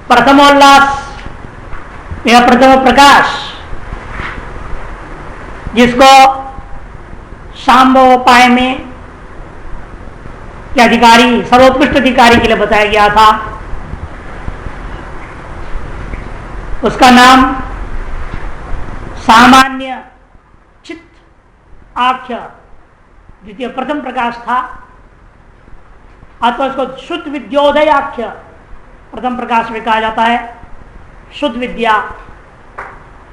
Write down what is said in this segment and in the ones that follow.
प्रथमोल्लास या प्रथम प्रकाश, जिसको शांभवोपाय में के अधिकारी, सर्वोत्कृष्ट अधिकारी के लिए बताया गया था, उसका नाम सामान्य चित्त आख्य द्वितीय प्रथम प्रकाश था, अथवा उसको शुद्ध विद्योदय आख्य प्रथम प्रकाश में कहा जाता है। शुद्ध विद्या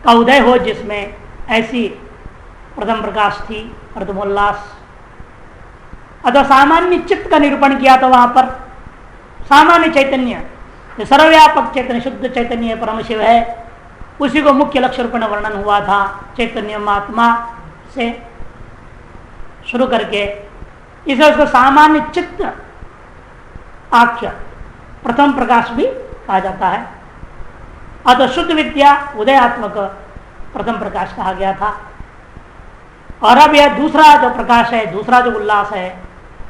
का उदय हो जिसमें ऐसी प्रथम प्रकाश थी, प्रथमोल्लास। अथवा सामान्य चित्त का निरूपण किया था वहां पर। सामान्य चैतन्य, सर्वव्यापक चैतन्य, शुद्ध चैतन्य परम शिव है, उसी को मुख्य लक्ष्य रूप में वर्णन हुआ था। चैतन्य महात्मा से शुरू करके इसे उसको सामान्य चित्त आख्य प्रथम प्रकाश भी कहा जाता है। अतः शुद्ध विद्या उदयात्मक प्रथम प्रकाश कहा गया था। और अब यह दूसरा जो प्रकाश है, दूसरा जो उल्लास है,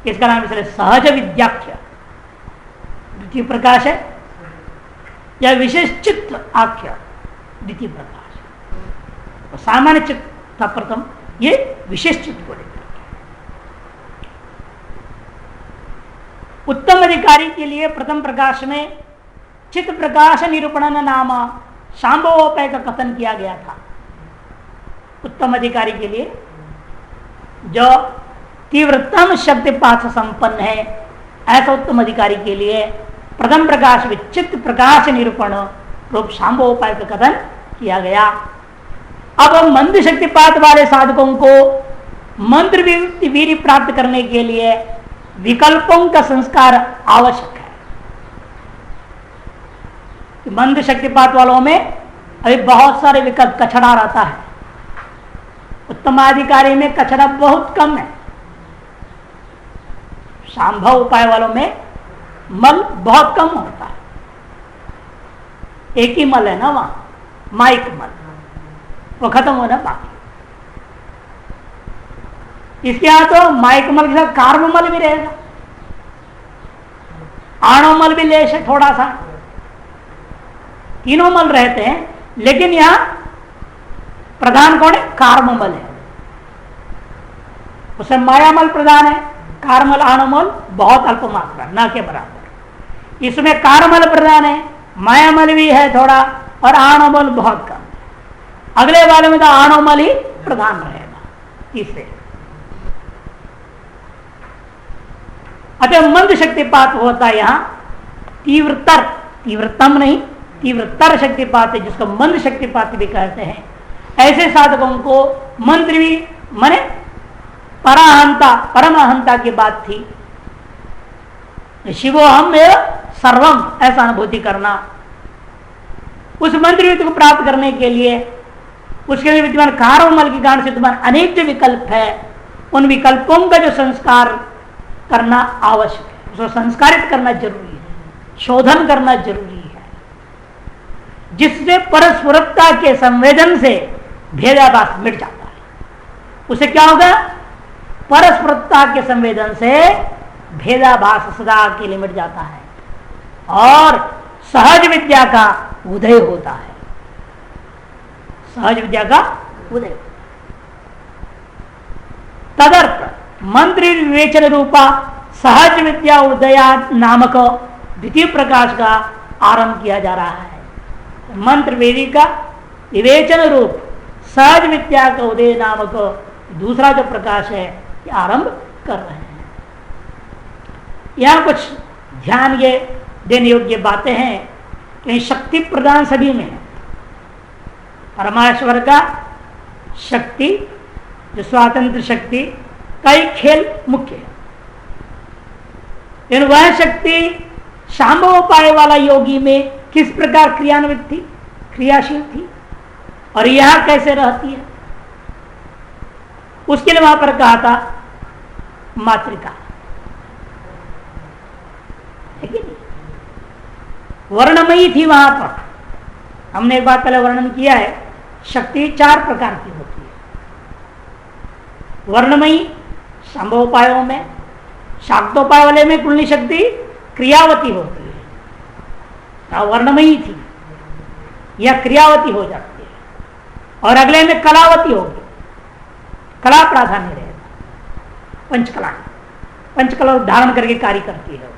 इसका नाम इसलिए सहज विद्याख्य द्वितीय प्रकाश है, यह विशेष चित्त आख्य द्वितीय प्रकाश है। तो सामान्य चित्त था प्रथम, ये विशेष चित्त को लेकर। उत्तम अधिकारी के लिए प्रथम प्रकाश में चित्त प्रकाश निरूपण नाम शांभवोपाय का कथन किया गया था। उत्तम अधिकारी के लिए जो तीव्रतम शक्तिपात संपन्न है, ऐसा उत्तम अधिकारी के लिए प्रथम प्रकाश में चित्त प्रकाश निरूपण रूप शांभवोपाय का कथन किया गया। अब मंद शक्तिपात वाले साधकों को मंत्र वीर्य प्राप्त करने के लिए विकल्पों का संस्कार आवश्यक है। मंद शक्तिपात वालों में अभी बहुत सारे विकल्प, कचड़ा रहता है। उत्तमाधिकारी में कचड़ा बहुत कम है। शांभव उपाय वालों में मल बहुत कम होता है। एक ही मल है ना वहां, माइक मल, वो खत्म होना बाकी। इसके यहां तो माइक मल के साथ कार्ब मल भी रहेगा, आणव मल भी लेश है थोड़ा सा, तीनों मल रहते हैं। लेकिन यहां प्रधान कौन है? कार्ममल है। उसे मायामल प्रधान है, कार्मल आणुमल बहुत अल्प मात्रा, न के बराबर। इसमें कार्मल प्रधान है, मायामल भी है थोड़ा, और आणुमल बहुत कम है। अगले वाले में तो आणुमल ही प्रधान रहेगा। तीसरे अतः मंद शक्तिपात होता है यहां तीव्रतर, तीव्रतम नहीं, तीव्रतर शक्तिपात है, जिसको मंद शक्तिपात भी कहते हैं। ऐसे साधकों को मंत्र भी माने पराहंता, परमहंता की बात थी। शिवो हम सर्वम, ऐसा अनुभूति करना। उस मंत्र को प्राप्त करने के लिए उसके लिए विद्यमान कार्मल के कारण से विद्यमान अनेक जो विकल्प है, उन विकल्पों का जो संस्कार करना आवश्यक है। उसको संस्कारित करना जरूरी है, शोधन करना जरूरी है, जिससे परस्परता के संवेदन से भेदाभास मिट जाता है। उसे क्या होगा? परस्परता के संवेदन से भेदाभास सदा के लिए मिट जाता है और सहज विद्या का उदय होता है। सहज विद्या का उदय। तदर्थ मंत्र विवेचन रूपा सहज विद्या उदया नामक द्वितीय प्रकाश का आरंभ किया जा रहा है। मंत्र वेदी का विवेचन रूप सहज विद्या का उदय नामक दूसरा जो प्रकाश है, ये आरंभ कर रहे हैं। यहां कुछ ध्यान ये देने योग्य बातें हैं कि शक्ति प्रदान सभी में है। परमेश्वर का शक्ति, जो स्वातंत्र शक्ति का ही खेल मुख्य है। लेकिन वह शक्ति शांभवोपाय वाला योगी में किस प्रकार क्रियान्वित थी, क्रियाशील थी, और यहां कैसे रहती है, उसके लिए वहां पर कहा था मातृका है कि नहीं? वर्णमयी थी वहां पर। हमने एक बात पहले वर्णन किया है, शक्ति 4 प्रकार की होती है। वर्णमयी शांभवोपायों में, शाक्तोपाय वाले में कुंडली शक्ति क्रियावती होती है, वर्णमयी थी, यह क्रियावती हो जाती है। और अगले में कलावती होगी, कला प्राधान्य रहेगा। पंचकला, पंचकला धारण करके कार्य करती है।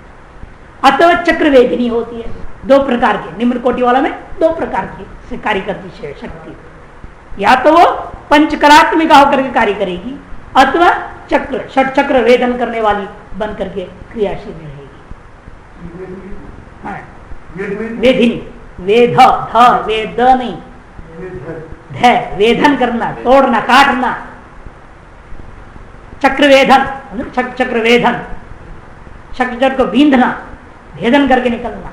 अथवा चक्रवेदिनी होती है, दो प्रकार की, निम्न कोटि वाला में दो प्रकार की से कार्य करती है शक्ति। या तो वो पंचकलात्मिका होकर के कार्य करेगी, अथवा चक्र षट चक्र वेदन करने वाली बन करके क्रियाशील रहेगी। हाँ। वेदिनी, वेद ध वेद नहीं, ध वेदन करना, तोड़ना, काटना, चक्र वेदन, चक्र वेदन, चक्र को बींधना, भेदन करके निकलना।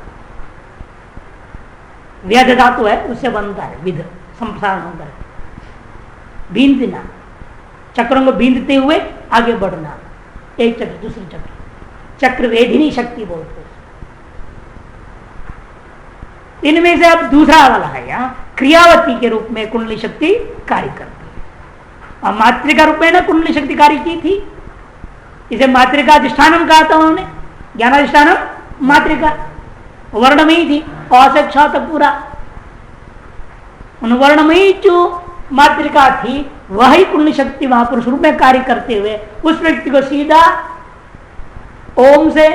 वेद धातु है, उससे बनता है विध, संप्रसारण होता है, बींधना, चक्रों को बींधते हुए आगे बढ़ना, एक चक्र दूसरे चक्र, चक्र वेदिनी शक्ति बोलते हैं। इनमें से अब दूसरा वाला है, यहाँ क्रियावती के रूप में कुंडली शक्ति कार्य करती है। और मातृका रूप में ना कुंडली शक्ति कार्य की थी, इसे मातृका अधिष्ठानम कहा था उन्होंने, ज्ञानाधिष्ठानम मातृका, वर्णमयी थी और से तक पूरा। उन वर्णमयी जो मातृका थी वही कुंडली शक्ति महापुरुष रूप में कार्य करते हुए उस व्यक्ति को सीधा ओम से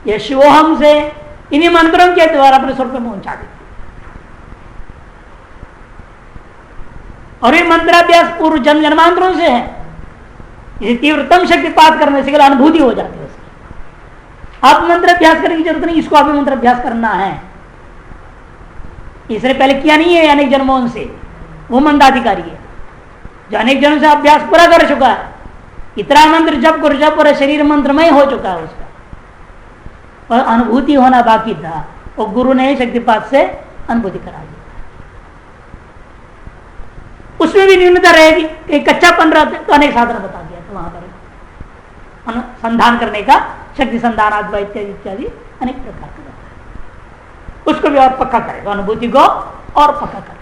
या शिवोहम से इन्हीं मंत्रों के द्वारा अपने स्वरूप में पहुंचा देती। और ये मंत्राभ्यास पूर्व जन्म जन्मांतरों से है, इसे तीव्रतम शक्तिपात करने से अनुभूति हो जाती है उसकी। अब मंत्राभ्यास करने की जरूरत नहीं, इसको अभी मंत्राभ्यास करना है, इसने पहले किया नहीं है अनेक जन्मों से। वो मंदाधिकारी है जो अनेक जन्मों से अभ्यास पूरा कर चुका है, इतना मंत्र जप कर जप और शरीर मंत्रमय हो चुका है उसका, और अनुभूति होना बाकी था, वो गुरु ने शक्तिपात से अनुभूति करा दी। उसमें भी न्यूनता रहेगी, कहीं कच्चापन रहता है तो अनेक साधन बता दिया, तो वहां पर अनुसंधान करने का शक्ति संधान इत्यादि इत्यादि अनेक प्रकार का रहता है। उसको भी और पक्का करेगा, अनुभूति को और पक्का करेगा।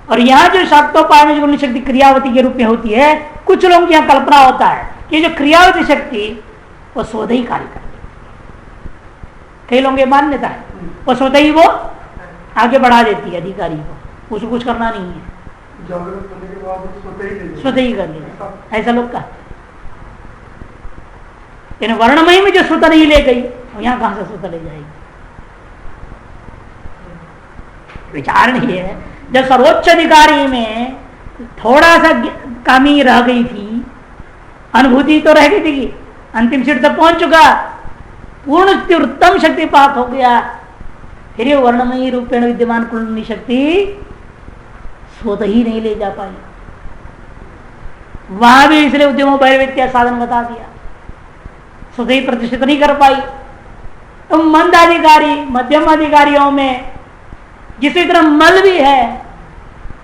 और यहाँ जो शाक्तोपाय में जो शक्ति क्रियावती के रूप में होती है, कुछ लोगों की यहाँ कल्पना होता है कि जो क्रियावती शक्ति वो स्वतः ही कार्य करती है। कई लोगों की मान्यता है वो स्वतः ही वो आगे बढ़ा देती है अधिकारी को, उसको कुछ करना नहीं है, स्वतः ही कर लेगा, ऐसा लोग का। वर्णमयी में जो स्वतः नहीं ले गई, यहाँ कहां से स्वतः ले जाएगी? विचार नहीं है। जब सर्वोच्च अधिकारी में थोड़ा सा कमी रह गई थी, अनुभूति तो रह गई थी, अंतिम सीट तक पहुंच चुका, पूर्ण उत्तम शक्तिपात हो गया, फिर ये वर्णमयी रूपेण विद्यमान कुंडली शक्ति स्वतः ही नहीं ले जा पाई। वहां भी इसलिए उद्यमों वैरविद्या साधन बता दिया, स्वतः ही प्रतिष्ठित नहीं कर पाई। तो मंदाधिकारी मध्यम अधिकारियों में जिसकी तरह मल भी है,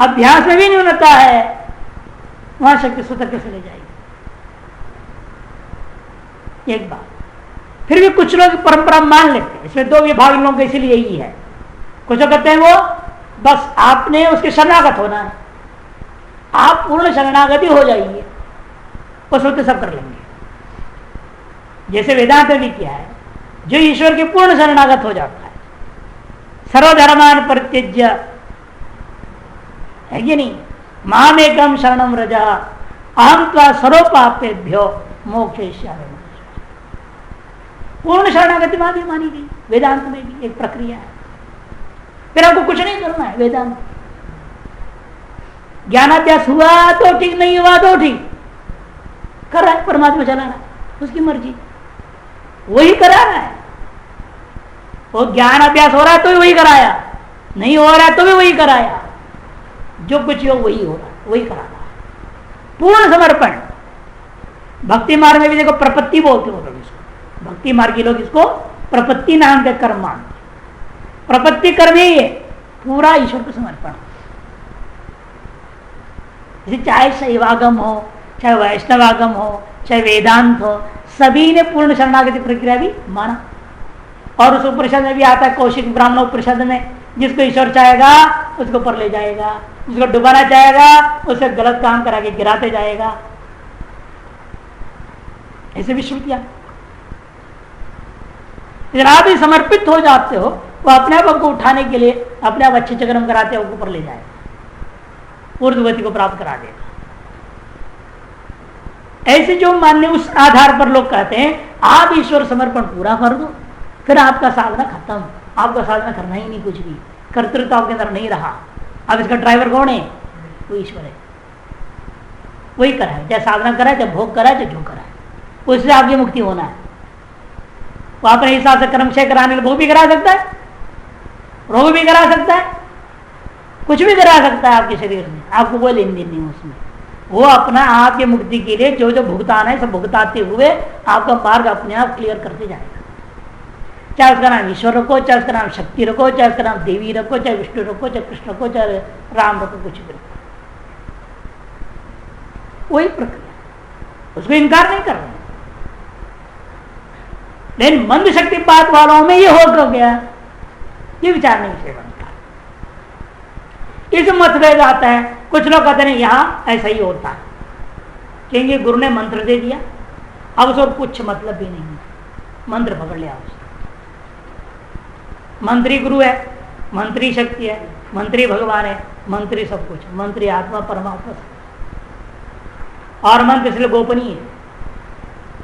अभ्यास में भी न्यूनता है, वहां शक्ति स्वतः कैसे ले जाएगी? एक बात। फिर भी कुछ लोग परंपरा मान लेते हैं, इसमें दो विभाग लोगों के इसलिए यही है। कुछ लोग कहते हैं वो बस आपने उसके शरणागत होना है, आप पूर्ण शरणागति हो जाइए, वो स्वतः सब कर लेंगे। जैसे वेदांत ने भी किया है, जो ईश्वर के पूर्ण शरणागत हो जाता है, सर्वधर्मान परित्यज्य, है कि नहीं, मामेकम शरणम रजा अहम त्वा सर्वपापेभ्यो मोक्षयिष्यामि। पूर्ण शरणागति मानी गई वेदांत में भी, एक प्रक्रिया है। फिर आपको कुछ नहीं करना है। वेदांत ज्ञानाभ्यास हुआ तो ठीक, नहीं हुआ तो ठीक, कर रहा है परमात्मा, चला रहा है, उसकी मर्जी, वही करा रहा है। वो ज्ञान अभ्यास हो रहा है तो भी वही कराया, नहीं हो रहा है तो भी वही कराया, जो कुछ हो वही हो रहा है, वही करा रहा है। पूर्ण समर्पण। भक्ति मार्ग में भी देखो प्रपत्ति बोलते हो लोग इसको, भक्ति मार्ग के लोग इसको प्रपत्ति नाम का कर्म मानते। प्रपत्ति कर्म ही है पूरा ईश्वर को समर्पण। चाहे शैवागम हो, चाहे वैष्णवागम हो, चाहे वेदांत हो, सभी ने पूर्ण शरणागति प्रक्रिया भी माना। और उस उपनिषद में भी आता है, कौशिक ब्राह्मण उपनिषद में, जिसको ईश्वर चाहेगा उसको पर ले जाएगा, उसको डुबाना चाहेगा उसे गलत काम करा के गिराते जाएगा। ऐसे भी श्रुतियां। इधर आप ही समर्पित हो जाते हो, वो अपने आप आपको उठाने के लिए अपने आप अच्छे चक्रम कराते हैं, ऊपर ले जाएगा, ऊर्ध्वगति को प्राप्त करा देगा। ऐसे जो मान्य उस आधार पर लोग कहते हैं आप ईश्वर समर्पण पूरा कर दो, फिर आपका साधना खत्म, आपका साधना करना ही नहीं, कुछ भी कर्तृत्व आपके अंदर नहीं रहा। अब इसका ड्राइवर कौन है? वो ईश्वर है, वही कराए, चाहे साधना कराए, चाहे भोग कराए, चाहे जो कराए, उससे आपकी मुक्ति होना है। वो अपने हिसाब से कर्मक्षय कराने भोग भी करा सकता है, रोग भी करा सकता है, कुछ भी करा सकता है आपके शरीर में, आपको कोई लेन देन नहीं उसमें। वो अपना आपकी मुक्ति के लिए जो जो भुगतान है सब भुगताते हुए आपका मार्ग अपने आप क्लियर करते जाएगा। चाहे उसका नाम ईश्वर रखो, चाहे उसका नाम शक्ति रखो, चाहे उसका नाम देवी रखो, चाहे विष्णु रखो, चाहे कृष्ण रखो, चाहे राम रखो, कुछ भी रखो, वही प्रक्रिया, उसको इनकार नहीं कर रहे। लेकिन मंद शक्तिपात वालों में ये हो गया, ये विचार नहीं से बनता। इस मतभेद आता है, कुछ लोग कहते हैं यहां ऐसा ही होता है, कहेंगे गुरु ने मंत्र दे दिया, अब उसको कुछ मतलब भी नहीं, मंत्र पकड़ लिया उसने, मंत्री गुरु है, मंत्री शक्ति है, मंत्री भगवान है, मंत्री सब कुछ, मंत्री आत्मा परमात्मा सब, और मंत्र इसलिए गोपनीय है,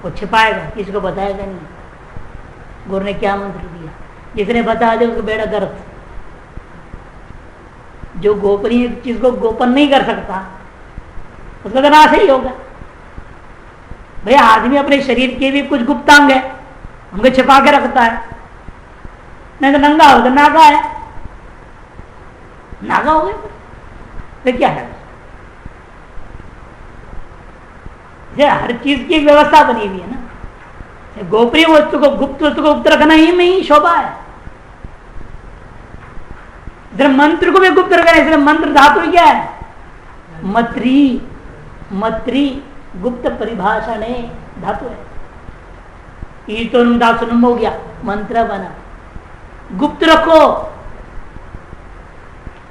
वो छिपाएगा, किसी को बताएगा नहीं गुरु ने क्या मंत्र दिया। जिसने बता दिया उसको बेड़ा गर्क। जो गोपनीय चीज को गोपन नहीं कर सकता उसका तो नाश ही होगा। भाई आदमी अपने शरीर के भी कुछ गुप्तांग है, उनको छिपा के रखता है, नहीं तो नंगा हो तो नागा है, नागा हो गया तो क्या है। हर चीज की एक व्यवस्था बनी हुई है ना, गोपनीय वस्तु को गुप्त वस्तु को गुप्त रखना ही में ही शोभा है। मंत्र को भी गुप्त रखना है, इसलिए मंत्र धातु क्या है? मत्री, मत्री गुप्त परिभाषा ने धातु है। ईतोनुम दासुनुम हो गया, मंत्र बना, गुप्त रखो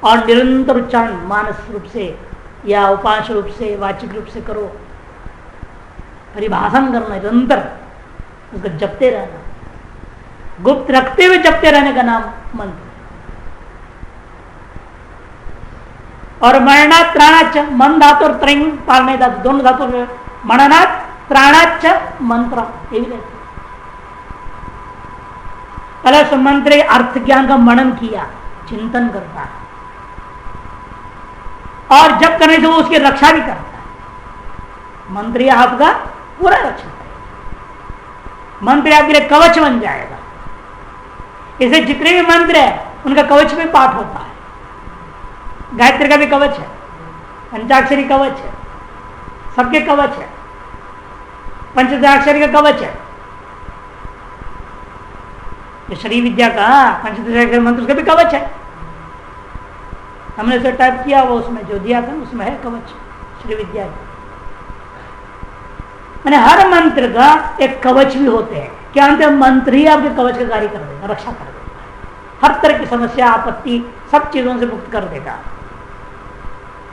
और निरंतर उच्चारण मानस रूप से या उपांश रूप से वाचिक रूप से करो, परिभाषण करना निरंतर, उसको जपते रहना, गुप्त रखते हुए जपते रहने का नाम मंत्र। और मरणात् त्राणाच, मन धातु और त्रिंग पालने धातु, दोनों धातु, मरणात् त्राणाच मंत्र, ये भी पहले उस मंत्र के अर्थ ज्ञान का मनन किया, चिंतन करता है, और जब करने से वो उसकी रक्षा भी करता है। मंत्र आपका पूरा रक्षा करेगा, मंत्र आपके लिए कवच बन जाएगा। इसे जितने भी मंत्र है उनका कवच में पाठ होता है। गायत्री का भी कवच है, पंचाक्षरी कवच है, सबके कवच है, पंचदशाक्षरी का कवच है। श्री विद्या का पंचदशाक्षरी मंत्र का भी कवच है, हमने उसे टाइप किया, वो उसमें जो दिया था उसमें है कवच श्री विद्या का। मैंने हर मंत्र का एक कवच भी होते हैं, क्या अंत मंत्र ही आपके कवच का कार्य कर देगा, रक्षा कर देगा, हर तरह की समस्या आपत्ति सब चीजों से मुक्त कर देगा,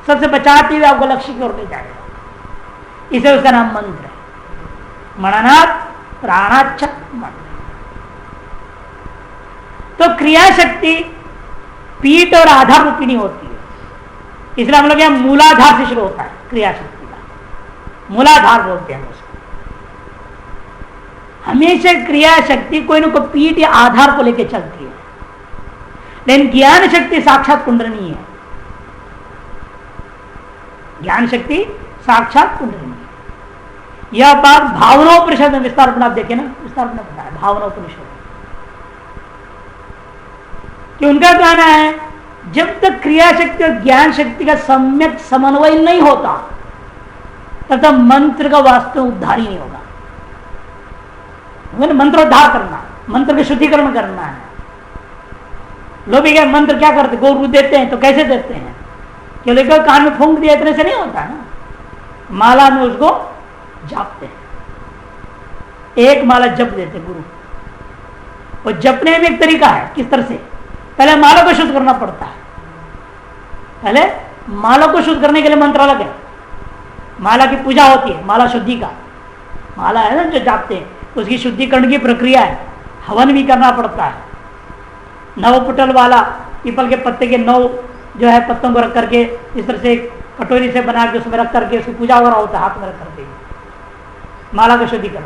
सबसे बचाते हुए आपको लक्ष्य की ओर ले जाएगा। इसे उसका नाम मंत्र है, मननात् प्राणाच्च मंत्र। तो क्रिया शक्ति पीठ और आधार रूपी नहीं होती है, इसलिए हम लोग यहां मूलाधार से शुरू होता है। क्रिया शक्ति का मूलाधार बोलते हैं उसको। हमेशा क्रिया शक्ति कोई ना कोई पीठ या आधार को लेकर चलती है, लेकिन ज्ञान शक्ति साक्षात कुंडलिनी है। ज्ञान शक्ति साक्षात कुंडलिनी है। यह बात भावनोपनिषद में विस्तार आप देखे ना, विस्तार बताया भावनोपनिषद कि उनका कहना है जब तक क्रिया शक्ति और ज्ञान शक्ति का सम्यक समन्वय नहीं होता तब तक मंत्र का वास्तव उद्धार ही नहीं होगा। मंत्रोद्धार करना, मंत्र का शुद्धिकरण करना है। लोग भी क्या मंत्र क्या करते, गो देते हैं तो कैसे देते हैं, क्या लेकर कान में फूंक दिया इतने से नहीं होता है ना, माला में उसको जापते हैं, एक माला जप देते गुरु। और जपने में एक तरीका है, किस तरह से, पहले माला को शुद्ध करना पड़ता है। पहले माला को शुद्ध करने के लिए मंत्र अलग है, माला की पूजा होती है, माला शुद्धि का, माला है ना जो जापते हैं उसकी शुद्धिकरण की प्रक्रिया है। हवन भी करना पड़ता है। 9 पुटल वाला पीपल के पत्ते के 9 जो है पत्तों को रख करके इस तरह से कटोरी से बना के उसमें रख करके उसकी पूजा हो रहा होता है, हाथ में रख करके माला का शुद्धिकरण।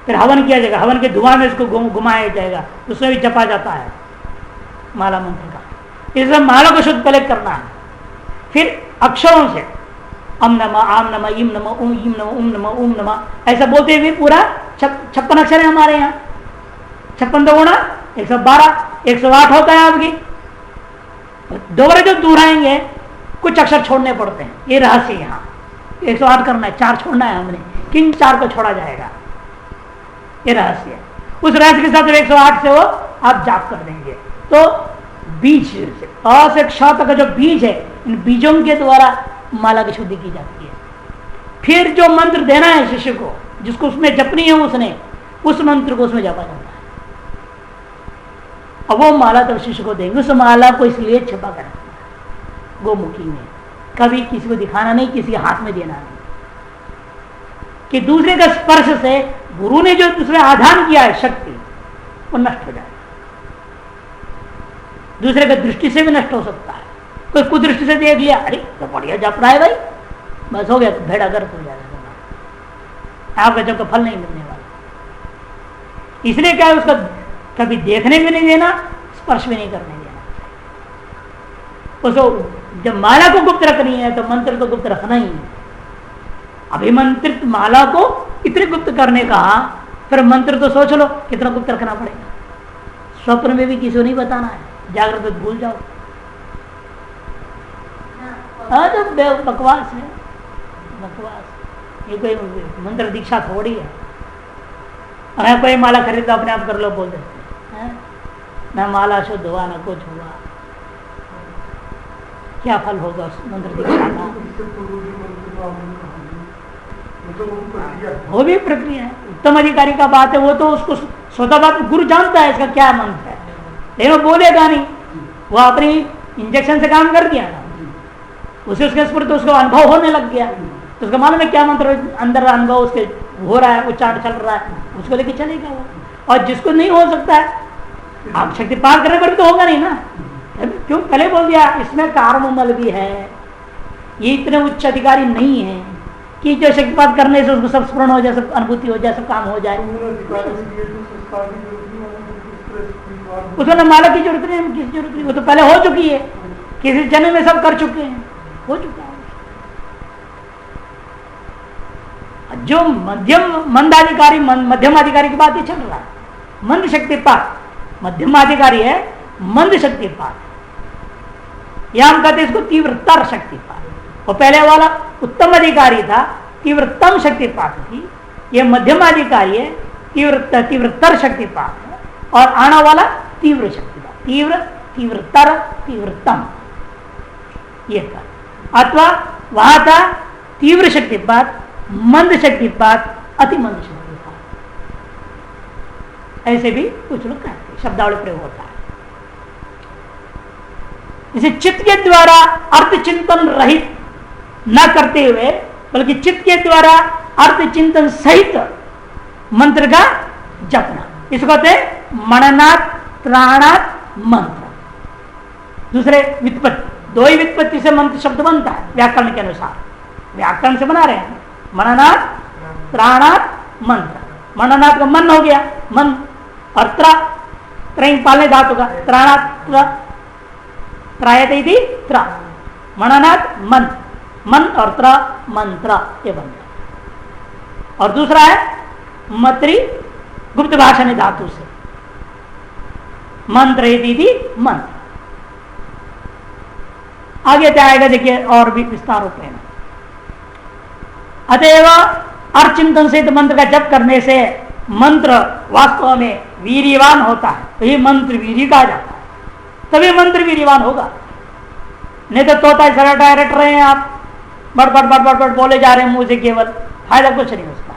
फिर हवन किया जाएगा, हवन के धुआं में उसको घुमाया जाएगा, उसमें भी जपा जाता है माला मंत्र का। इसलिए माला को शुद्ध पहले करना है। फिर अक्षरों से अम नमः, आम नमः, इम नमः, ओम इम नमः, ओम नमः, ओम नमः ऐसा बोलते हुए पूरा 56 अक्षर है हमारे यहाँ। 56 तो गुणा 112, 108 होता है आपकी। दोबारा जब दोहराएंगे कुछ अक्षर छोड़ने पड़ते हैं, ये रहस्य यहाँ। 108 करना है, 4 छोड़ना है हमने, किन 4 को छोड़ा जाएगा, ये रहस्य है। उस रहस्य के साथ 108 से वो आप जाप कर देंगे तो बीज से अ से क्ष तक का जो बीज है, इन बीजों के द्वारा माला की शुद्धि की जाती है। फिर जो मंत्र देना है शिष्य को, जिसको उसमें जपनी है उसने, उस मंत्र को उसमें जपा जाता है। अब वो माला तब शिष्य को देंगे। उस माला को इसलिए छुपा कर रखना है गोमुखी में, कभी किसी को दिखाना नहीं, किसी के हाथ में देना नहीं, कि दूसरे का स्पर्श से गुरु ने जो दूसरे आधान किया है शक्ति वो नष्ट हो जाए। दूसरे का दृष्टि से भी नष्ट हो सकता है। कोई कुदृष्टि से देख लिया, अरे तो बढ़िया जप रहा है भाई, बस हो गया, तो भेड़ा गर्क हो जाएगा, आपका जब का फल नहीं मिलने वाला। इसलिए क्या है, उसका कभी देखने भी नहीं देना, स्पर्श भी नहीं करने देना। उसको जब माला को गुप्त रखनी है तो मंत्र को गुप्त रखना ही है। अभिमंत्रित माला को इतने गुप्त करने का, फिर मंत्र तो सोच लो कितना गुप्त रखना पड़ेगा। स्वप्न में भी किसी को नहीं बताना है, जागृत में भूल जाओ। हाँ तो बकवास है, बकवास। ये कोई मंत्र दीक्षा थोड़ी है। अगर कोई माला खरीदा अपने आप कर लो बोल देते हैं, ना माला शुद्ध हुआ ना कुछ हुआ, क्या फल होगा उस मंत्र दीक्षा का? वो भी प्रक्रिया है। उत्तम अधिकारी का बात है, वो तो उसको स्वतः बात गुरु जानता है इसका क्या मंत्र है, लेकिन वो बोलेगा नहीं। वो अपनी इंजेक्शन से काम कर दिया ना, उसे उसके स्फूर्त तो उसको अनुभव होने लग गया, तो उसका मालूम है क्या मंत्र अंदर अनुभव उसके हो रहा है, उच्चारण चल रहा है, उसको लेके चलेगा वो। और जिसको नहीं हो सकता है, आप शक्ति पार करने पर तो होगा नहीं ना। क्यों पहले बोल दिया, इसमें कार्ममल भी है, ये इतने उच्च अधिकारी नहीं है कि जो शक्तिपात करने से उसको सब स्मरण हो जाए, सब अनुभूति हो जाए, सब काम हो जाए। उसमें माला की जरूरत नहीं, किसी जरूरत नहीं, वो तो पहले हो चुकी है, किसी जन्म में सब कर चुके हैं, हो चुका है। जो मंदाधिकारी मध्यम अधिकारी की बात ही चल रहा है। मंद शक्तिपात मध्यम अधिकारी है, मंद शक्तिपात यहां हम कहते इसको तीव्रतर शक्तिपात। वो पहले वाला उत्तम अधिकारी था, तीव्रतम शक्तिपात थी। ये मध्यम अधिकारी है, तीव्रतर शक्तिपात है। और आना वाला तीव्र शक्तिपात, तीव्र, तीव्रतर, तीव्रतम ये था। अथवा वहां था तीव्र शक्तिपात, मंद शक्तिपात, अति मंद शक्तिपात, ऐसे भी कुछ लोग कहते हैं, शब्दावली प्रयोग होता है। इसे चित्त के द्वारा अर्थ चिंतन रहित न करते हुए, बल्कि चित्त के द्वारा अर्थ चिंतन सहित मंत्र का जपना, इसको कहते हैं मननात् त्राणात् मंत्र। दूसरे व्युत्पत्ति, दो ही व्युत्पत्ति से मंत्र शब्द बनता है व्याकरण के अनुसार, व्याकरण से बना रहे हैं। मननात् त्राणात् मंत्र, मननात् का मन हो गया, मन, और त्रय पालने धातु का, त्राणात् त्रायते इति त्रा, मननात् मन, मन और त्र मंत्र, ये बन गया। और दूसरा है मत्री, गुप्त भाषण धातु से, मंत्र इति मंत्र। आगे क्या आएगा देखिए और भी विस्तार होते हैं। अतएव अर्चिंतन से मंत्र का जप करने से मंत्र वास्तव में वीर्यवान होता है, तो ये मंत्र वीर्य कहा जाता है, तभी मंत्र वीर्यवान होगा। नहीं तो तोता सराटा रट रहे हैं आप, बड़ बड़ बड़ बड़ बड़ बोले जा रहे हैं मुंह से, केवल फायदा कुछ नहीं उसका।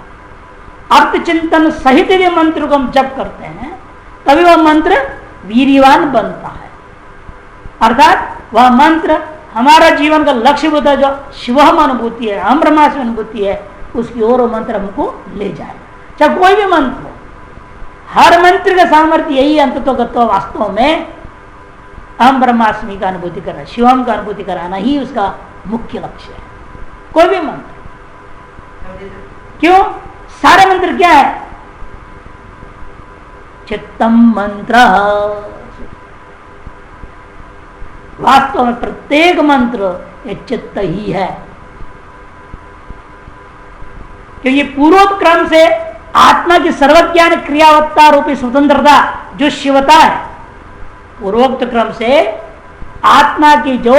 अर्थ चिंतन सहित यदि मंत्र को हम जप करते हैं तभी वह मंत्र वीर्यवान बनता है। अर्थात वह मंत्र हमारा जीवन का लक्ष्य होता है, जो शिवहम अनुभूति है, हम ब्रह्मास्म अनुभूति है, उसकी ओर वो मंत्र हमको ले जाए। चाहे कोई भी मंत्र हो, हर मंत्र का सामर्थ्य यही अंततोगत्व वास्तव में अहम ब्रह्मास्मि का अनुभूति करना, शिवम का अनुभूति कराना ही उसका मुख्य लक्ष्य है। कोई भी मंत्र, क्यों? सारे मंत्र क्या है? चित्तम मंत्र। वास्तव में प्रत्येक मंत्र ये चित्त ही है, क्योंकि पूर्वोक्त क्रम से आत्मा की सर्वज्ञान क्रियावत्ता रूपी स्वतंत्रता जो शिवता है, पूर्वोक्त क्रम से आत्मा की जो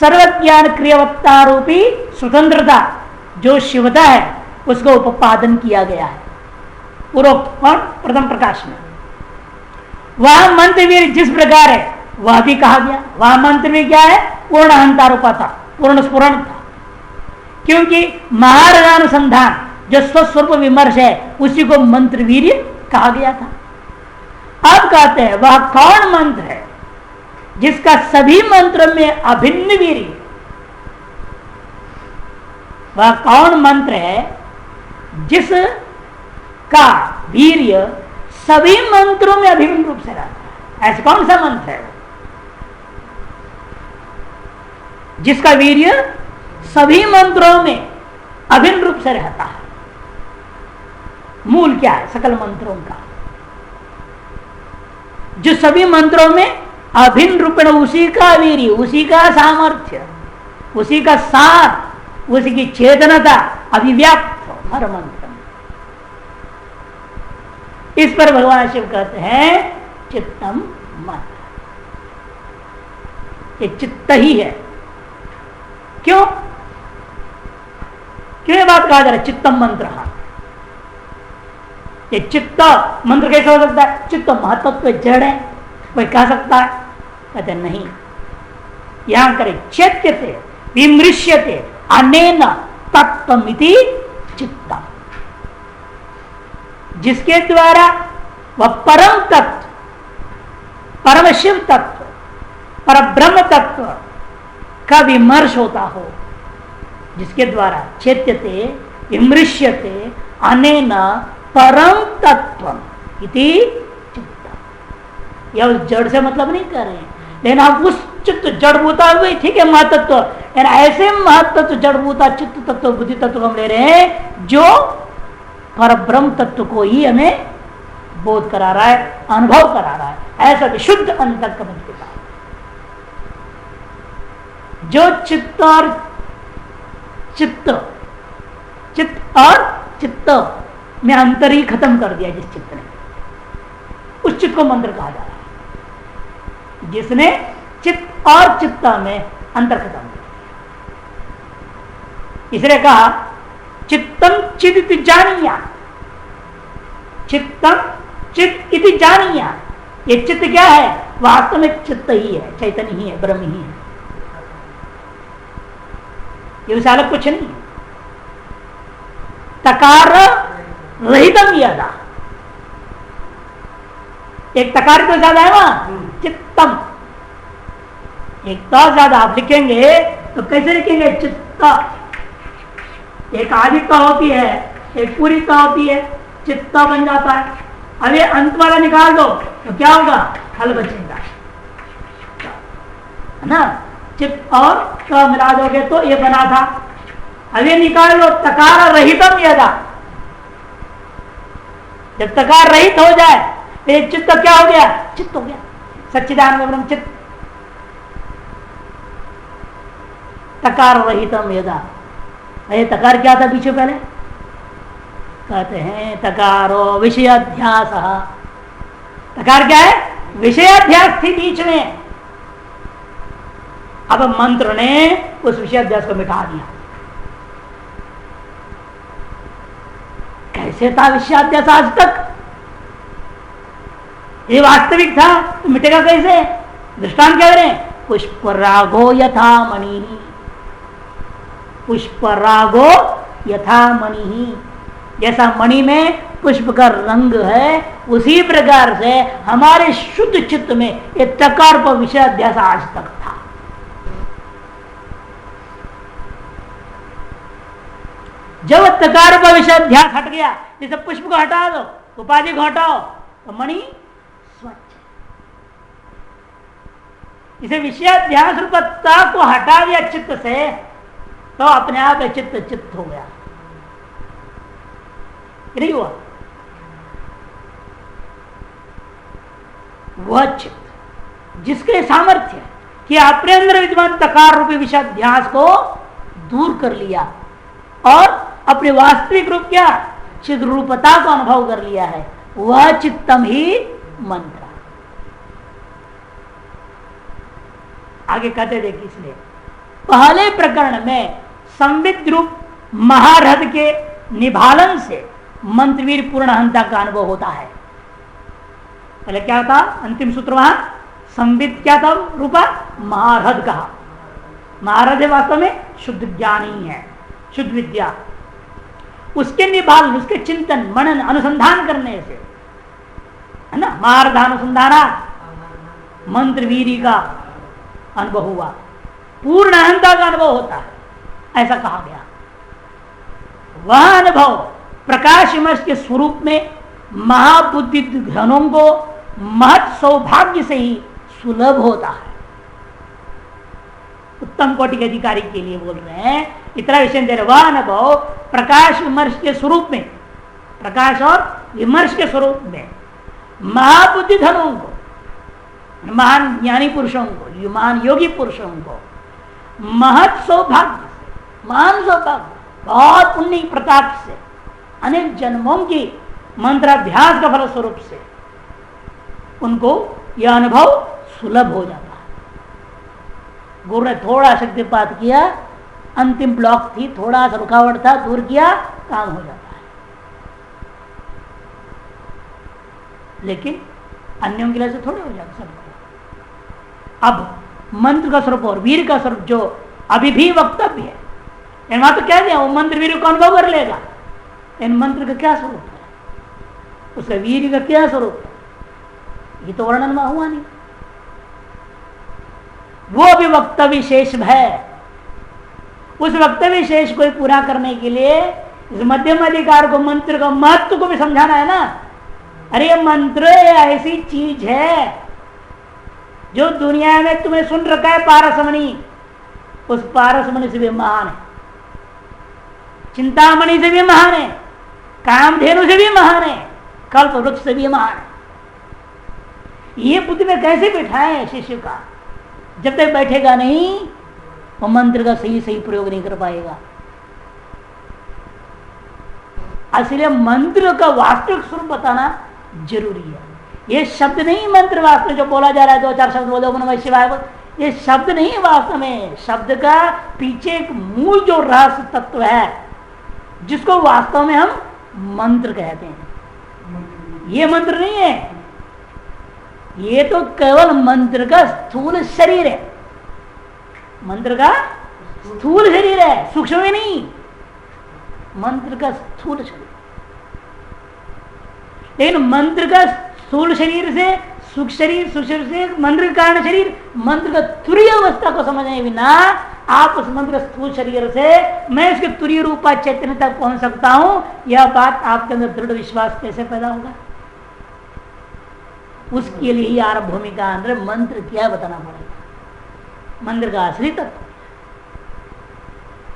सर्वज्ञान क्रियावत्ता रूपी स्वतंत्रता जो शिवता है, उसको उपादन किया गया है पूर्वोक्त और प्रथम प्रकाश में। वह मंत्रवीर जिस प्रकार है वह भी कहा गया। वह मंत्र भी क्या है? पूर्ण अहंतारूपा था, पूर्ण स्फुरण था, क्योंकि महारणानुसंधान जो स्वस्वरूप विमर्श है उसी को मंत्रवीर्य कहा गया था। अब कहते हैं वह कौन मंत्र है जिसका सभी मंत्रों में अभिन्न वीर्य? वह कौन मंत्र है जिसका वीर्य सभी मंत्रों में अभिन्न रूप से रहता है? ऐसा कौन सा मंत्र है जिसका वीर्य सभी मंत्रों में अभिन्न रूप से रहता है? मूल क्या है सकल मंत्रों का? जो सभी मंत्रों में अभिन्न रूपेण उसी का वीर्य, उसी का सामर्थ्य, उसी का सार, उसी की चेतनता अभिव्यक्त हो हर मंत्र में। इस पर भगवान शिव कहते हैं चित्तम मंत्र, ये चित्त ही है। क्यों ये बात कहा जा रहा है चित्तम मंत्र? ये चित्त मंत्र कैसे हो सकता है? चित्त महत्व जड़ है, कोई कह सकता है? कहते नहीं, यहां करे चैत्यते विमृश्यते अनेन तत्त्वमिति चित्तम, जिसके द्वारा वह परम तत्व, परम शिव तत्व, पर ब्रह्म तत्व का विमर्श होता हो, जिसके द्वारा चैत्यते विमृश्यते अनेन परम तत्व इति चित्तम। यह उस जड़ से मतलब नहीं कर रहे हैं, लेकिन आप उस चित्त जड़भूता हुए ठीक है महतत्व, ऐसे महतत्व जड़भूता चित्त तत्व बुद्धि तत्व हम ले रहे हैं जो पर ब्रह्म तत्व को ही हमें बोध करा रहा है, अनुभव करा रहा है। ऐसा विशुद्ध अंतःकरण के साथ जो चित्त और चित्त में अंतर ही खत्म कर दिया, जिस चित्त ने, उस चित्त को मंत्र कहा जा रहा है, जिसने चित्त और चित्ता में अंतर खत्म कर दिया। इसलिए कहा चित्तम चिद इति जानिया, चित्तम चित इति जानिया। ये चित्त क्या है? वास्तव में चित्त ही है, चैतन्य ही है, ब्रह्म ही है, ये उससे अलग कुछ नहीं। तकार रहितम यदा, एक तकार तो ज्यादा है वहां, चित्तम एक तो ज्यादा। आप लिखेंगे तो कैसे लिखेंगे? चित्त, एक आदि का होती है, एक पूरी का होती है, चित्त बन जाता है। अब ये अंत वाला निकाल दो तो क्या होगा? हल बचेगा, है ना? चित्त और क मिला दोगे तो ये बना था। अब ये निकाल लो तकार रहितम यदा, जब तकार रहित हो जाए तो ये चित्त क्या हो गया? चित्त हो गया, सच्चिदानंद ब्रह्म चित्त। तकार रहितम यदा, ये तकार क्या था पीछे पहले? कहते हैं तकारो विषयाध्यास। तकार क्या है? विषयाध्यास थी बीच में, अब मंत्र ने उस विषयाध्यास को मिटा दिया। कैसे था विषयाध्यास आज तक? ये वास्तविक था तो मिटेगा कैसे? दृष्टांत क्या करें? पुष्प रागो यथा मणि, पुष्प रागो यथा मणि, जैसा मणि में पुष्प का रंग है उसी प्रकार से हमारे शुद्ध चित्त में ये तकार पर विषयाध्यास आज तक था। जब तकार पर विषयाध्यास हट गया, जैसे पुष्प को हटा दो, उपाधि को हटाओ, तो मणि स्वच्छ। इसे विषयाध्यास रूपता को हटा दिया चित्त से तो अपने आप चित्त चित्त हो गया, नहीं हुआ। वह चित्त जिसके सामर्थ्य कि अपने अंदर विद्यमान तकार रूपी विषयाध्यास को दूर कर लिया और अपने वास्तविक रूप क्या चिद रूपता को अनुभव कर लिया है, वह चित्तम ही मंत्र। आगे कहते देखिए, इसलिए पहले प्रकरण में संविद रूप महारथ के निभालन से मंत्रवीर पूर्णहंता का अनुभव होता है। पहले क्या था अंतिम सूत्र, वहां संविद क्या था रूपा महारथ कहा। महारथ है वास्तव में शुद्ध ज्ञानी है, शुद्ध विद्या। उसके निभालन, उसके चिंतन मनन अनुसंधान करने से है ना, महारथानुसंधाना मंत्रवीरी का अनुभव हुआ, पूर्ण अहंता का अनुभव होता है, ऐसा कहा गया। वह अनुभव प्रकाश विमर्श के स्वरूप में महाबुद्धि घनों को महत् सौभाग्य से ही सुलभ होता है। उत्तम कोटि के अधिकारी के लिए बोल रहे हैं, इतना विषय दे रहे। वह अनुभव प्रकाश विमर्श के स्वरूप में, प्रकाश और विमर्श के स्वरूप में महाबुद्धि धनों को, महान ज्ञानी पुरुषों को, महान योगी पुरुषों को महत् सौभाग्य से, महान सौभाग्य, बहुत पुण्य प्रताप से, अनेक जन्मों की मंत्राभ्यास का फल स्वरूप से उनको यह अनुभव सुलभ हो जाता है। गुरु ने थोड़ा शक्तिपात किया, अंतिम ब्लॉक थी, थोड़ा सा रुकावट था, दूर किया, काम हो जाता है। लेकिन अन्यों के लिए से थोड़े हो जाता सबको। अब मंत्र का स्वरूप और वीर का स्वरूप जो अभी भी वक्तव्य है, इन वहां तो कह दिया वो मंत्र वीर को अनुभव कर लेगा, इन मंत्र का क्या स्वरूप है, उसका वीर का क्या स्वरूप है, ये तो वर्णन में हुआ नहीं। वो भी वक्तव्य शेष है, उस वक्तव्य शेष को पूरा करने के लिए इस मध्यम अधिकार को, मंत्र का महत्व को भी समझाना है ना। अरे मंत्र ऐसी चीज है जो दुनिया में तुम्हें सुन रखा है पारसमणि, उस पारसमणि से भी महान है, चिंतामणि से भी महान है, कामधेनु से भी महान है, कल्प वृक्ष से भी महान है। ये बुद्धि में कैसे बैठाए शिष्य का, जब तक बैठेगा नहीं वो मंत्र का सही सही प्रयोग नहीं कर पाएगा। इसलिए मंत्र का वास्तविक स्वरूप बताना जरूरी है। ये शब्द नहीं मंत्र वास्तव जो बोला जा रहा है, दो चार शब्द बोलो नमः शिवाय, ये शब्द नहीं वास्तव में, शब्द का पीछे एक मूल जो रहस्य तत्व है जिसको वास्तव में हम मंत्र कहते हैं। ये मंत्र नहीं है, ये तो केवल मंत्र का स्थूल शरीर है, मंत्र का स्थूल शरीर है, सूक्ष्म में नहीं, मंत्र का स्थूल शरीर। लेकिन मंत्र का स्थूल शरीर से सूक्ष्म शरीर, सूक्ष्म शरीर से मंत्र का कारण शरीर, मंत्र का तुरीय अवस्था को समझने बिना आप उस मंत्र स्थूल शरीर से मैं इसके तुरीय रूपा चैतन्य तक पहुंच सकता हूं, यह बात आपके अंदर दृढ़ विश्वास कैसे पैदा होगा? उसके लिए ही आरंभ भूमिका अंदर मंत्र क्या बताना पड़ेगा, मंत्र का असली तत्व।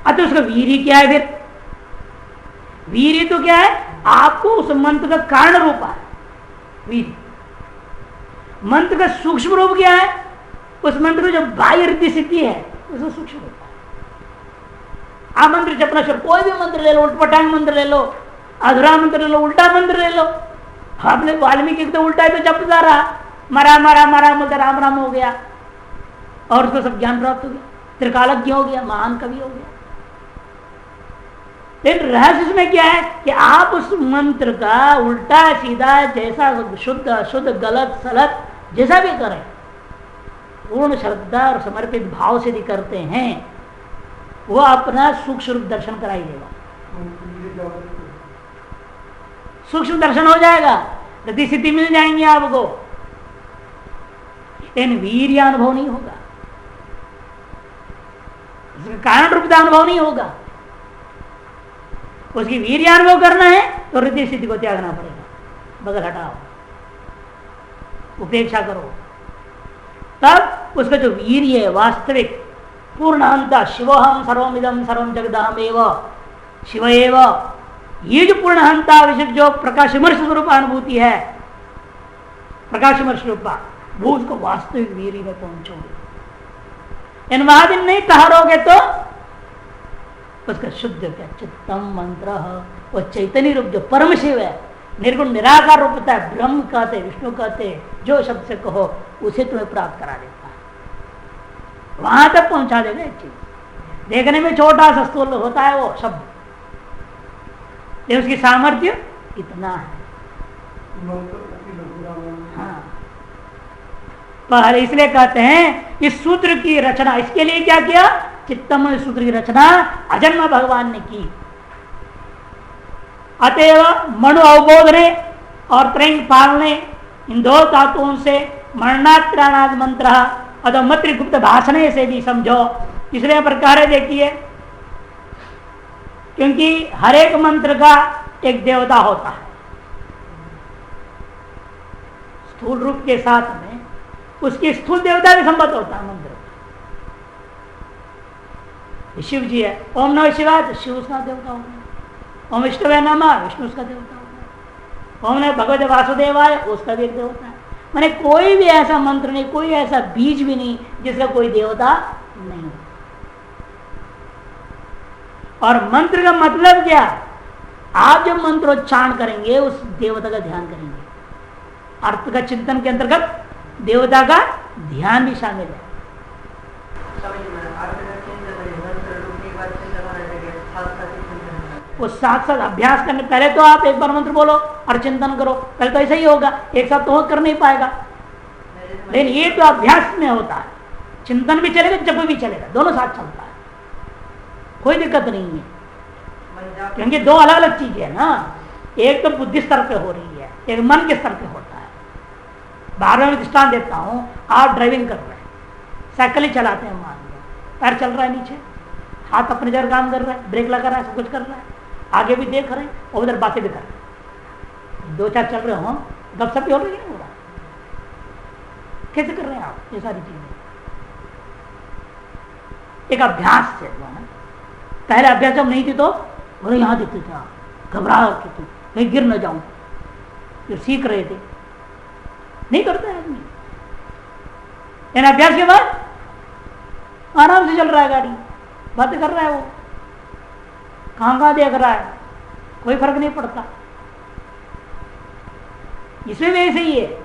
अतः उसका वीर्य क्या है? फिर वीर्य तो क्या है? आपको उस मंत्र का कारण रूप है वीर्य। मंत्र का सूक्ष्म रूप क्या है? उस मंत्र को जो बाह्य रिद्धि सिद्धि है उसका सूक्ष्म रूप है। आप मंत्र जपना शुरू, कोई भी मंत्र ले लो, उठपटांग मंत्र ले लो, अधूरा मंत्र ले लो, उल्टा मंत्र ले लो। आपने वाल्मीकि तो उल्टा है तो जपता रहा, मरा मरा मरा मगर राम राम हो गया और उसको सब ज्ञान प्राप्त हो गया, त्रिकालज्ञ हो गया, महान कवि हो गया। लेकिन रहस्य इसमें क्या है कि आप उस मंत्र का उल्टा सीधा जैसा शुद्ध अशुद्ध गलत सलत जैसा भी करें, पूर्ण श्रद्धा और समर्पित भाव से भी करते हैं, वो अपना सूक्ष्म रूप दर्शन कराई देगा, सूक्ष्म दर्शन हो जाएगा, रिद्धि सिद्धि मिल जाएंगे आपको, लेकिन वीर्य अनुभव नहीं होगा, इसका कारण रूप का अनुभव नहीं होगा। उसकी वीर्य अनुभव करना है तो रिद्धि सिद्धि को त्यागना पड़ेगा, बगल हटाओ, उपेक्षा करो, तब उसका जो वीर्य है वास्तविक पूर्ण अंत शिवोहम सर्वमिदम सर्वम जगदहम एव शिव एव, ये जो पूर्ण हंता विशेष जो प्रकाशमर्श स्वरूप अनुभूति है, प्रकाशमर्श रूपा, वो उसको वास्तविक वीर्य में पहुंचोगे। इन महादिन नहीं ठहरोगे तो उसका शुद्ध क्या चित्तम मंत्र, वो चैतन्य रूप जो परम शिव है, निर्गुण निराकार रूप होता है, ब्रह्म कहते विष्णु कहते, जो शब्द से कहो उसे तुम्हें प्राप्त करा देता है, वहां तक पहुंचा देगा। एक चीज देखने में छोटा सा स्थूल होता है वो शब्द, लेकिन उसकी सामर्थ्य इतना है। हाँ, पहले इसलिए कहते हैं इस सूत्र की रचना, इसके लिए क्या किया, चित्तम सूत्र की रचना अजन्म भगवान ने की। अतएव मनु अवबोधने और त्रैंग पालने, इन दो धातुओं से मरणात्राणाद मंत्र अथवा मत्र गुप्त भाषण से भी समझो। इसलिए प्रकार है, देखिए, क्योंकि हर एक मंत्र का एक देवता होता है, स्थूल रूप के साथ में उसकी स्थूल देवता भी संबद्ध होता है। मंत्र शिव जी है, ओम नमः शिवाय, तो शिव उसका देवता होगा। ओम विष्णुवे नमः, विष्णु उसका देवता होगा। ओम नमः भगवते वासुदेवाय, उसका भी एक देवता है। माने कोई भी ऐसा मंत्र नहीं, कोई ऐसा बीज भी नहीं जिसका कोई देवता नहीं। और मंत्र का मतलब क्या, आप जब मंत्रोच्चारण करेंगे उस देवता का ध्यान करेंगे। अर्थ का चिंतन के अंतर्गत देवता का ध्यान भी शामिल है। वो साथ साथ अभ्यास करने, पहले तो आप एक बार मंत्र बोलो और चिंतन करो, पहले तो ऐसा ही होगा, एक साथ तो कर नहीं पाएगा। लेकिन ये तो अभ्यास में होता है, चिंतन भी चलेगा जप भी चलेगा, दोनों साथ चलता है, कोई दिक्कत नहीं है। क्योंकि दो अलग अलग चीजें है ना, एक तो बुद्धि स्तर पे हो रही है, एक मन के स्तर पे होता है। बार बार दृष्टांत देता हूं, आप ड्राइविंग कर रहे हैं, साइकिल ही चलाते हैं, मान लो पैर चल रहा है नीचे, हाथ अपने जगह काम कर रहा है, ब्रेक लगा रहा है, सब कुछ कर रहा है, आगे भी देख रहे हैं और उधर बातें भी कर रहे हैं, दो चार चल रहे हो, गपशप भी हो रही है, हो रहा कैसे कर रहे हैं आप ये सारी चीजें? एक अभ्यास से हुआ ना। पहले अभ्यास जब नहीं थी तो बोले यहाँ दिखते थे, आप घबरा के थे कहीं गिर न जाऊं, जो सीख रहे थे, नहीं करता है आदमी। इन अभ्यास के बाद आराम से चल रहा है गाड़ी, बातें कर रहा है, वो कहां देख रहा है, कोई फर्क नहीं पड़ता। इसमें भी ऐसे ही है,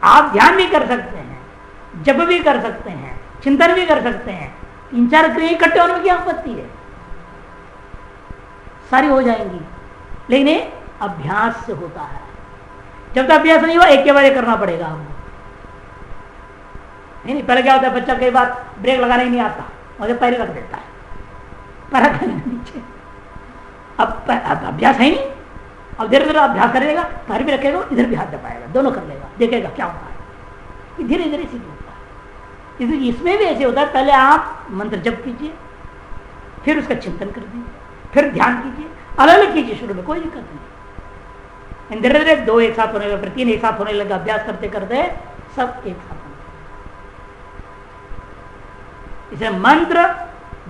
आप ध्यान भी कर सकते हैं, जप भी कर सकते हैं, चिंतन भी कर सकते हैं, तीन चार क्रिया इकट्ठे होने में क्या आपत्ति है, सारी हो जाएंगी। लेकिन ये अभ्यास से होता है, जब तक अभ्यास नहीं हुआ एक के बाद एक करना पड़ेगा हमको। नहीं पहले क्या होता है, बच्चा कई बार ब्रेक लगाना ही नहीं आता, मुझे पैर रख देता है, पैर रख नीचे। अब अभ्यास है नहीं, अब धीरे धीरे अभ्यास करेगा, पैर भी रखेगा, इधर भी हाथ दबाएगा, दोनों कर लेगा, देखेगा क्या होता है, धीरे धीरे सीख होता है। इसमें भी ऐसे होता है, पहले आप मंत्र जप कीजिए, फिर उसका चिंतन कर दीजिए, फिर ध्यान कीजिए, अलग अलग कीजिए, शुरू में कोई दिक्कत नहीं। धीरे धीरे दो एक साथ होने लगे, फिर तीन एक साथ होने लगे, अभ्यास करते करते सब एक साथ होने लगे। इसे मंत्र,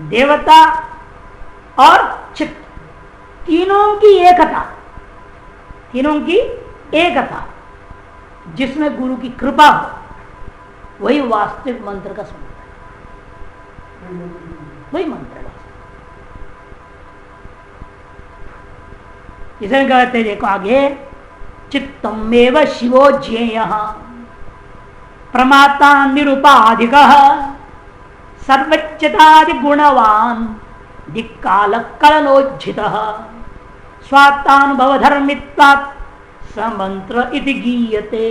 देवता और चित्त, तीनों की एकता, तीनों की एकता, जिसमें गुरु की कृपा हो, वही वास्तविक मंत्र का स्वरूप है, वही मंत्र है। इसे कहते देखो आगे, चित्तमेव शिवो ज्ञेयः प्रमाता निरुपाधिकः सर्वज्ञतादि गुणवान दिक्काल कलनोज्झितः स्वात्तानुभव धर्मित्वात् समंत्र इति गीयते।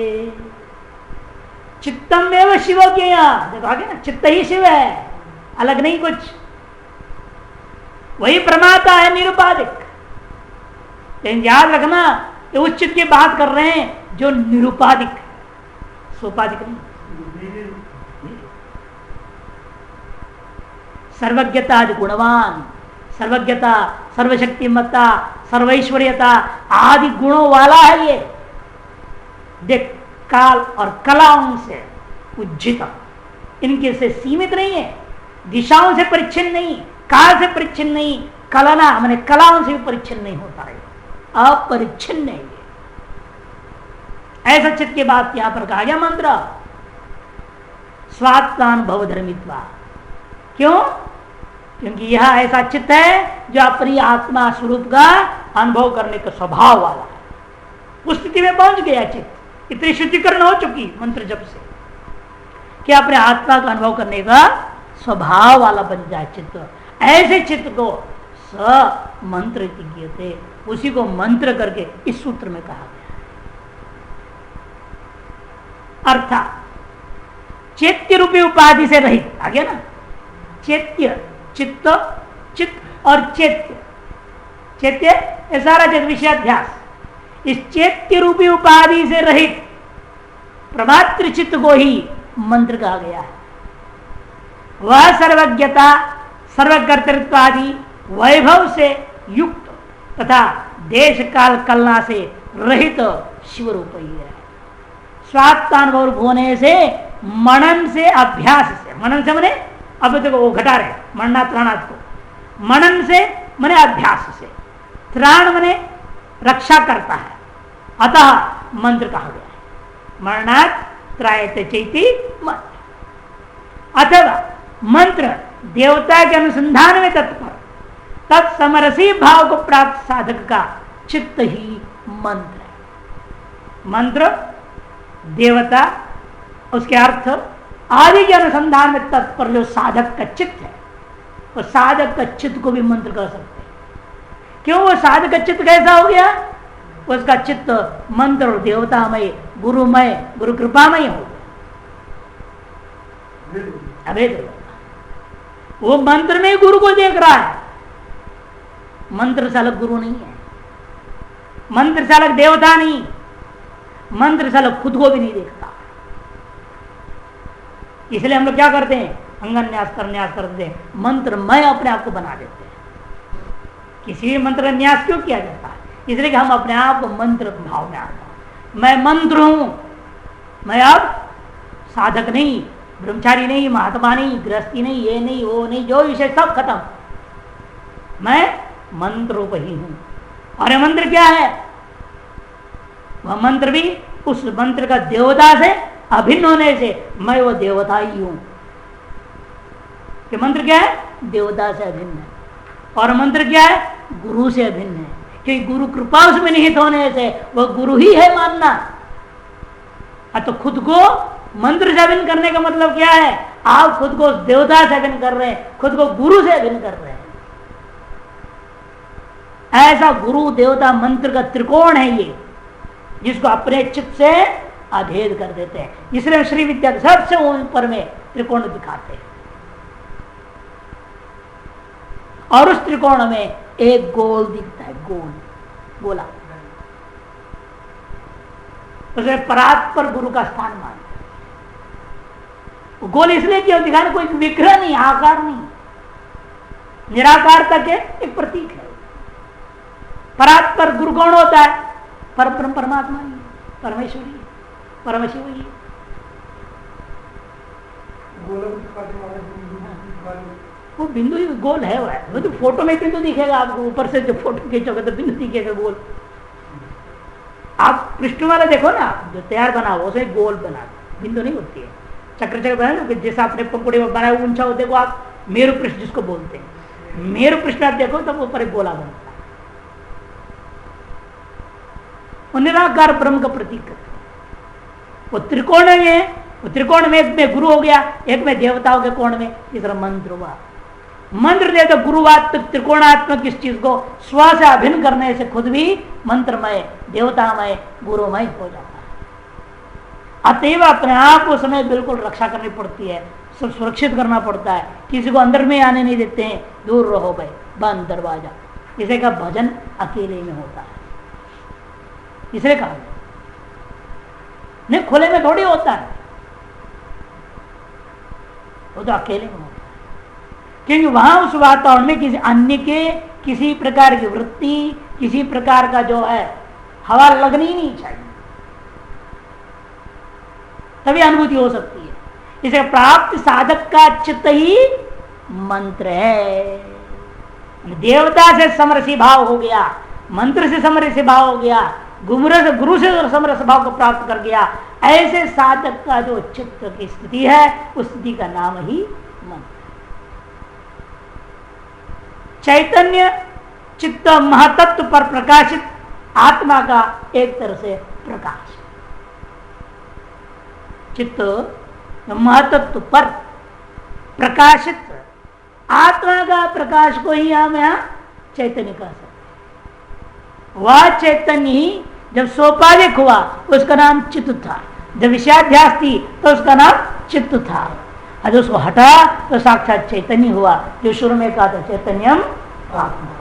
चित्तमेव शिवो ज्ञेयः, देखो आगे ना, चित्त ही शिव है, अलग नहीं कुछ, वही प्रमाता है निरुपाधिक। लेकिन याद रखना, ये उस चित्त की बात कर रहे हैं जो निरुपाधिक है, सोपाधिक नहीं। सर्वज्ञता आदि गुणवान, सर्वज्ञता, सर्वशक्तिमत्ता, सर्वैश्वर्यता आदि गुणों वाला है ये। देख काल और कलाओं से उज्जित, इनके से सीमित नहीं है, दिशाओं से परिच्छिन्न नहीं, काल से परिच्छिन्न नहीं, कलना मैंने कलाओं से भी परिच्छिन्न नहीं होता है, अपरिच्छिन्न है। ऐसा चित्त के बाद यहां पर कहा गया मंत्र स्वात्मानुभव धर्मित्वा। क्यों? क्योंकि यह ऐसा चित्त है जो अपनी आत्मा स्वरूप का अनुभव करने का स्वभाव वाला है। उस स्थिति में पहुंच गया चित्त, इतनी शुद्धिकरण हो चुकी मंत्र जब से कि अपने आत्मा का अनुभव करने का स्वभाव वाला बन जाए चित्त। ऐसे चित्त को स मंत्र थे, उसी को मंत्र करके इस सूत्र में कहा गया। अर्थात चैत्य रूपी उपाधि से रहित, आ गया ना, चैत्य चित्त, चित्त और चैत्य, चैत्य सारा चित्त विषयाध्यास, इस चैत्य रूपी उपाधि से रहित प्रमात्र चित्त को ही मंत्र कहा गया है। वह सर्वज्ञता सर्वकर्तृत्व आदि वैभव से युक्त तथा देश काल कलना से रहित शिव रूप ही है। स्वात्मानुभव होने से मनन से अभ्यास से, मनन से मने अब देखो वो घटा रहे मरणात् त्राणात् को, मनन से मने अभ्यास से, त्राण मने रक्षा करता है, अतः मंत्र कहा गया है। मरणात् त्रायते चैति मंत्र। अथवा मंत्र देवता के अनुसंधान में तत्पर तत्समरसी भाव को प्राप्त साधक का चित्त ही मंत्र है। मंत्र देवता, उसके अर्थ आदि के अनुसंधान में तत्पर जो साधक का चित्त है, वो साधक का चित्त को भी मंत्र कर सकते हैं। क्यों? वो साधक का चित्त कैसा हो गया? उसका चित्त मंत्र और देवतामय, गुरुमय, गुरु कृपामय हो गया, अभेद। वो मंत्र में गुरु को देख रहा है, मंत्र चालक गुरु नहीं है, मंत्र चालक देवता नहीं, मंत्र चालक खुद को भी नहीं देखता। इसलिए हम लोग क्या करते हैं? अंगन्यास करन्यास करते हैं, मंत्र मैं अपने आप को बना देते हैं। किसी भी मंत्र न्यास क्यों किया जाता है? इसलिए कि हम अपने आप को मंत्र भाव में आता हूं, मैं मंत्र हूं, मैं अब साधक नहीं, ब्रह्मचारी नहीं, महात्मा नहीं, गृहस्थी नहीं, ये नहीं वो नहीं, जो विषय सब खत्म, मैं मंत्र रूप ही हूं। और ये मंत्र क्या है? वह मंत्र भी उस मंत्र का देवता से अभिन्न होने से मैं वो देवता ही हूं। कि मंत्र क्या है? देवता से अभिन्न है। और मंत्र क्या है? गुरु से अभिन्न है, क्योंकि गुरु कृपा उसमें निहित होने से वह गुरु ही है मानना। तो खुद को मंत्र से अभिन्न करने का मतलब क्या है? आप खुद को देवता से अभिन्न कर रहे हैं, खुद को गुरु से अभिन्न कर रहे हैं। ऐसा गुरु देवता मंत्र का त्रिकोण है ये, जिसको अपने चित्त से अभेद कर देते हैं। इसलिए श्री विद्या सबसे ऊपर में त्रिकोण दिखाते हैं, और उस त्रिकोण में एक गोल दिखता है, गोल गोला, उसे परात्पर गुरु का स्थान मानते हैं। गोल इसलिए क्यों दिखाने? कोई विग्रह नहीं, आकार नहीं, निराकार तक एक प्रतीक है। परात्पर गुरु कौन होता है? परब्रह्म परमात्मा ही, परमेश्वरी, परमशिव ही। वो बिंदु ही गोल है, वो तो फोटो में बिंदु दिखेगा आपको, ऊपर से जो फोटो खींचोगे तो बिंदु दिखेगा गोल। आप पृष्ठ वाला देखो ना, जो तैयार बना हुआ उसे गोल बना, बिंदु नहीं होती है। चक्र चक्र बना ना, जैसा आपने पंखुड़ी में बनाया ऊंचा हो, देखो आप मेरु पृष्ठ जिसको बोलते हैं, मेरु पृष्ठ आप देखो तब ऊपर एक गोला बनता है। निराकार ब्रह्म का प्रतीक है। वो त्रिकोण में, वो त्रिकोण में एक में गुरु हो गया, एक में देवताओं के कोण में, तीसरा मंत्र हुआ। मंत्र दे तो गुरुवात्मक त्रिकोणात्मक इस चीज को स्व से अभिन्न करने से खुद भी मंत्रमय, देवतामय, गुरुमय हो जाता है। अतएव अपने आप को समय बिल्कुल रक्षा करनी पड़ती है, सब सुरक्षित करना पड़ता है। किसी को अंदर में आने नहीं देते हैं, दूर रहो भाई, बंद दरवाजा। इसे का भजन अकेले में होता है, इसलिए कहा नहीं, खुले में थोड़ी होता है, वो तो अकेले में होता है। क्योंकि वहां उस वातावरण में किसी अन्य के किसी प्रकार की वृत्ति, किसी प्रकार का जो है हवा लगनी ही नहीं चाहिए। तभी अनुभूति हो सकती है। इसे प्राप्त साधक का चित्त ही मंत्र है। देवता से समरसी भाव हो गया, मंत्र से समरसी भाव हो गया, गुरु से समरस भाव को प्राप्त कर गया। ऐसे साधक का जो चित्त की स्थिति है, उस स्थिति का नाम ही मंत्र। चैतन्य चित्त महातत्व पर प्रकाशित आत्मा का एक तरह से प्रकाश। चित्त महतत्व पर प्रकाशित आत्मा का प्रकाश को ही हम यहां चैतन्य कह सकते। वह चैतन्य ही जब सोपाधिक हुआ उसका नाम चित्त था, जब विषयाध्यास थी तो उसका नाम चित्त था, और उसको हटा तो साक्षात चैतन्य हुआ, जो शुरू में कहा था चैतन्यम आत्मा।